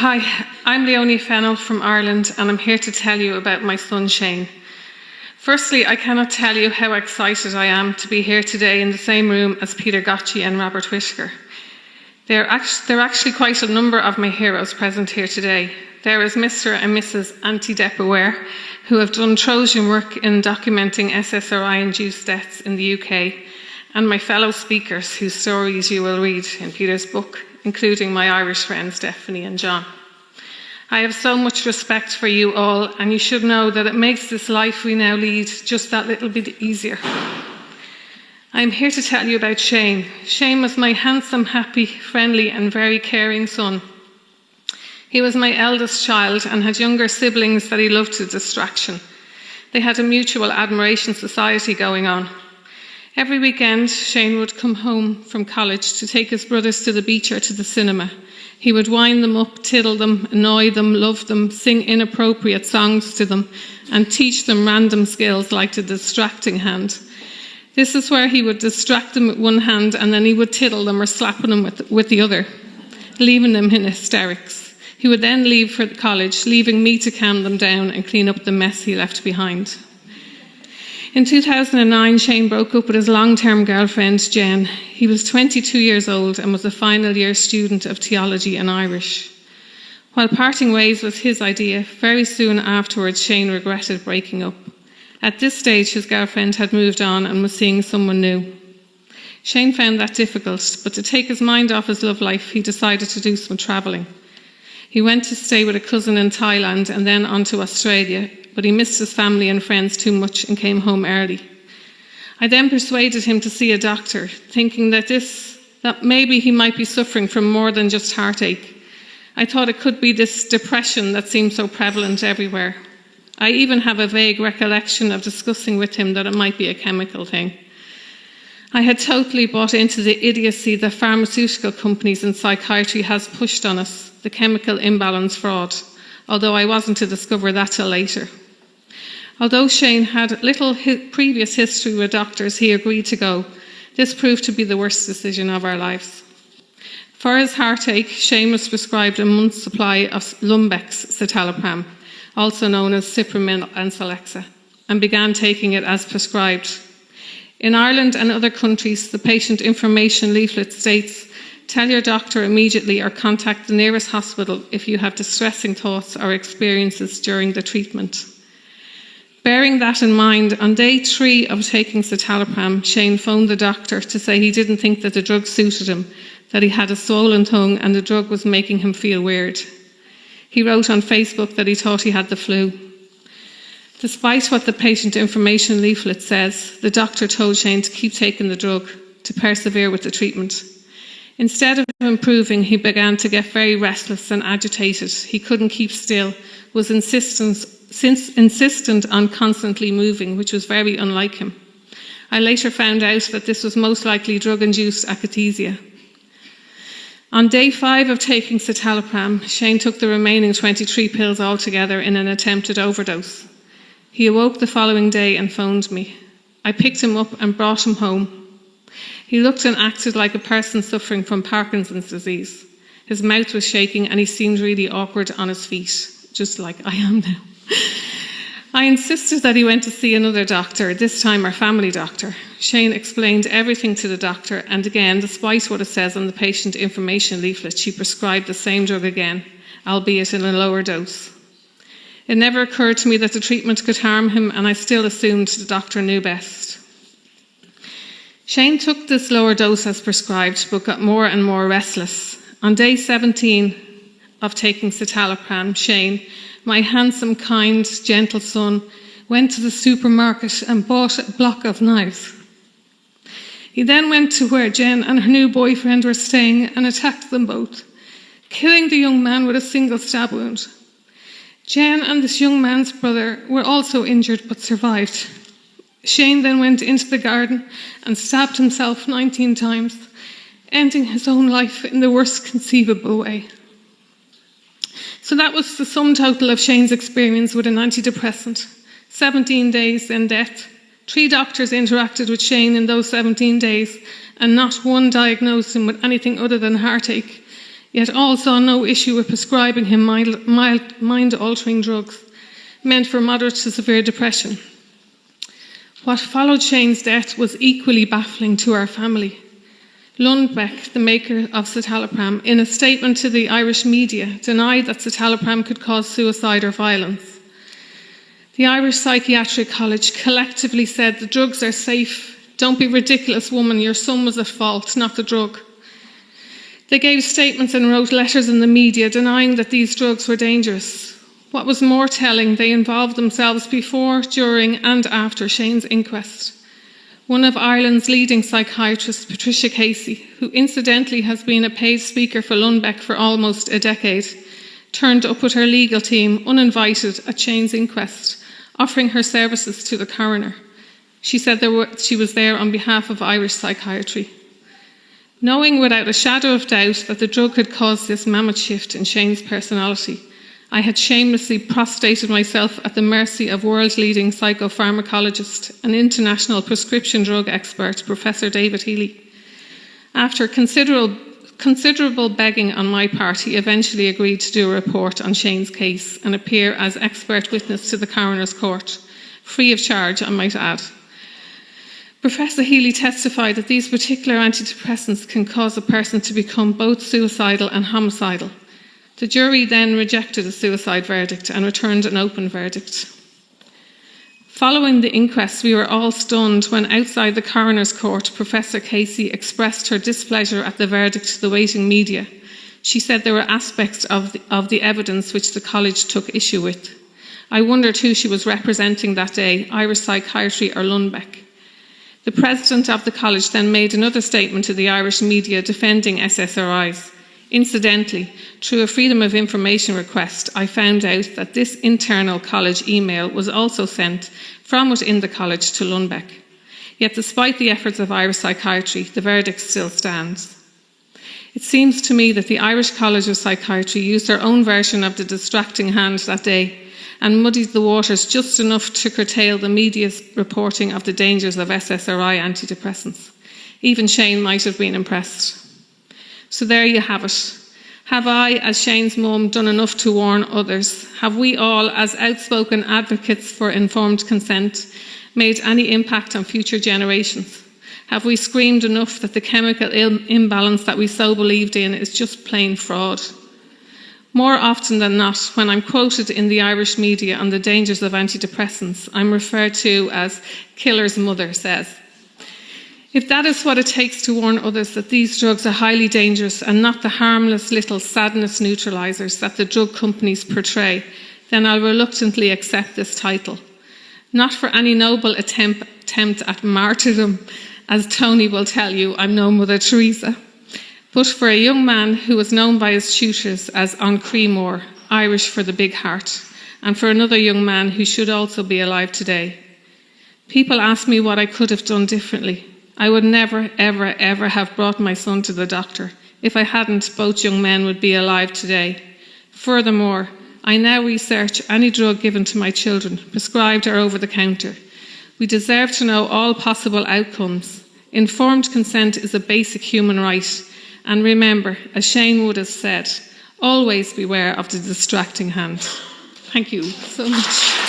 Hi, I'm Leonie Fennell from Ireland, and I'm here to tell you about my son Shane. Firstly, I cannot tell you how excited I am to be here today in the same room as Peter Gøtzsche and Robert Whittaker. There are actually quite a number of my heroes present here today. There is Mr. and Mrs. Antidepresivos, who have done Trojan work in documenting SSRI-induced deaths in the UK, and my fellow speakers whose stories you will read in Peter's book, including my Irish friends Stephanie and John. I have so much respect for you all, and you should know that it makes this life we now lead just that little bit easier. I am here to tell you about Shane. Shane was my handsome, happy, friendly and very caring son. He was my eldest child and had younger siblings that he loved to distraction. They had a mutual admiration society going on. Every weekend, Shane would come home from college to take his brothers to the beach or to the cinema. He would wind them up, tiddle them, annoy them, love them, sing inappropriate songs to them, and teach them random skills like the distracting hand. This is where he would distract them with one hand and then he would tiddle them or slap them with the other, leaving them in hysterics. He would then leave for college, leaving me to calm them down and clean up the mess he left behind. In 2009, Shane broke up with his long-term girlfriend, Jen. He was 22 years old and was a final year student of theology and Irish. While parting ways was his idea, very soon afterwards, Shane regretted breaking up. At this stage, his girlfriend had moved on and was seeing someone new. Shane found that difficult, but to take his mind off his love life, he decided to do some travelling. He went to stay with a cousin in Thailand and then on to Australia, but he missed his family and friends too much and came home early. I then persuaded him to see a doctor, thinking that maybe he might be suffering from more than just heartache. I thought it could be this depression that seemed so prevalent everywhere. I even have a vague recollection of discussing with him that it might be a chemical thing. I had totally bought into the idiocy that pharmaceutical companies and psychiatry has pushed on us, the chemical imbalance fraud, although I wasn't to discover that till later. Although Shane had little previous history with doctors, he agreed to go. This proved to be the worst decision of our lives. For his heartache, Shane was prescribed a month's supply of Lumbex citalopram, also known as Cipramil and Celexa, and began taking it as prescribed. In Ireland and other countries, the patient information leaflet states, "Tell your doctor immediately or contact the nearest hospital if you have distressing thoughts or experiences during the treatment." Bearing that in mind, on day 3 of taking citalopram, Shane phoned the doctor to say he didn't think that the drug suited him, that he had a swollen tongue and the drug was making him feel weird. He wrote on Facebook that he thought he had the flu. Despite what the patient information leaflet says, the doctor told Shane to keep taking the drug, to persevere with the treatment. Instead of improving, he began to get very restless and agitated. He couldn't keep still, was insistent on constantly moving, which was very unlike him. I later found out that this was most likely drug-induced akathisia. On day 5 of taking citalopram, Shane took the remaining 23 pills altogether in an attempted overdose. He awoke the following day and phoned me. I picked him up and brought him home. He looked and acted like a person suffering from Parkinson's disease. His mouth was shaking and he seemed really awkward on his feet, just like I am now. I insisted that he went to see another doctor, this time our family doctor. Shane explained everything to the doctor, and again, despite what it says on the patient information leaflet, she prescribed the same drug again, albeit in a lower dose. It never occurred to me that the treatment could harm him, and I still assumed the doctor knew best. Shane took this lower dose as prescribed, but got more and more restless. On day 17 of taking citalopram, Shane, my handsome, kind, gentle son, went to the supermarket and bought a block of knives. He then went to where Jen and her new boyfriend were staying and attacked them both, killing the young man with a single stab wound. Jen and this young man's brother were also injured but survived. Shane then went into the garden and stabbed himself 19 times, ending his own life in the worst conceivable way. So that was the sum total of Shane's experience with an antidepressant. 17 days, then death. 3 doctors interacted with Shane in those 17 days, and not one diagnosed him with anything other than heartache. yet all saw no issue with prescribing him mild mind-altering drugs meant for moderate to severe depression. What followed Shane's death was equally baffling to our family. Lundbeck, the maker of citalopram, in a statement to the Irish media, denied that citalopram could cause suicide or violence. The Irish Psychiatric College collectively said the drugs are safe. Don't be ridiculous, woman, your son was at fault, not the drug. They gave statements and wrote letters in the media denying that these drugs were dangerous. What was more telling, they involved themselves before, during and after Shane's inquest. One of Ireland's leading psychiatrists, Patricia Casey, who incidentally has been a paid speaker for Lundbeck for almost a decade, turned up with her legal team uninvited at Shane's inquest, offering her services to the coroner. She said she was there on behalf of Irish psychiatry. Knowing without a shadow of doubt that the drug had caused this mammoth shift in Shane's personality, I had shamelessly prostrated myself at the mercy of world-leading psychopharmacologist and international prescription drug expert, Professor David Healy. After considerable begging on my part, he eventually agreed to do a report on Shane's case and appear as expert witness to the coroner's court, free of charge, I might add. Professor Healy testified that these particular antidepressants can cause a person to become both suicidal and homicidal. The jury then rejected a suicide verdict and returned an open verdict. Following the inquest, we were all stunned when outside the coroner's court, Professor Casey expressed her displeasure at the verdict to the waiting media. She said there were aspects of the evidence which the college took issue with. I wondered who she was representing that day, Irish Psychiatry or Lundbeck. The president of the college then made another statement to the Irish media defending SSRIs. Incidentally, through a Freedom of Information request, I found out that this internal college email was also sent from within the college to Lundbeck. Yet despite the efforts of Irish Psychiatry, the verdict still stands. It seems to me that the Irish College of Psychiatry used their own version of the distracting hand that day and muddied the waters just enough to curtail the media's reporting of the dangers of SSRI antidepressants. Even Shane might have been impressed. So there you have it. Have I, as Shane's mum, done enough to warn others? Have we all, as outspoken advocates for informed consent, made any impact on future generations? Have we screamed enough that the chemical imbalance that we so believed in is just plain fraud? More often than not, when I'm quoted in the Irish media on the dangers of antidepressants, I'm referred to as killer's mother says. If that is what it takes to warn others that these drugs are highly dangerous and not the harmless little sadness neutralizers that the drug companies portray, then I'll reluctantly accept this title. Not for any noble attempt at martyrdom, as Tony will tell you, I'm no Mother Teresa, but for a young man who was known by his tutors as An Creemore, Irish for the big heart, and for another young man who should also be alive today. People ask me what I could have done differently. I would never, ever, ever have brought my son to the doctor. If I hadn't, both young men would be alive today. Furthermore, I now research any drug given to my children, prescribed or over the counter. We deserve to know all possible outcomes. Informed consent is a basic human right. And remember, as Shane would have said, always beware of the distracting hand. Thank you so much.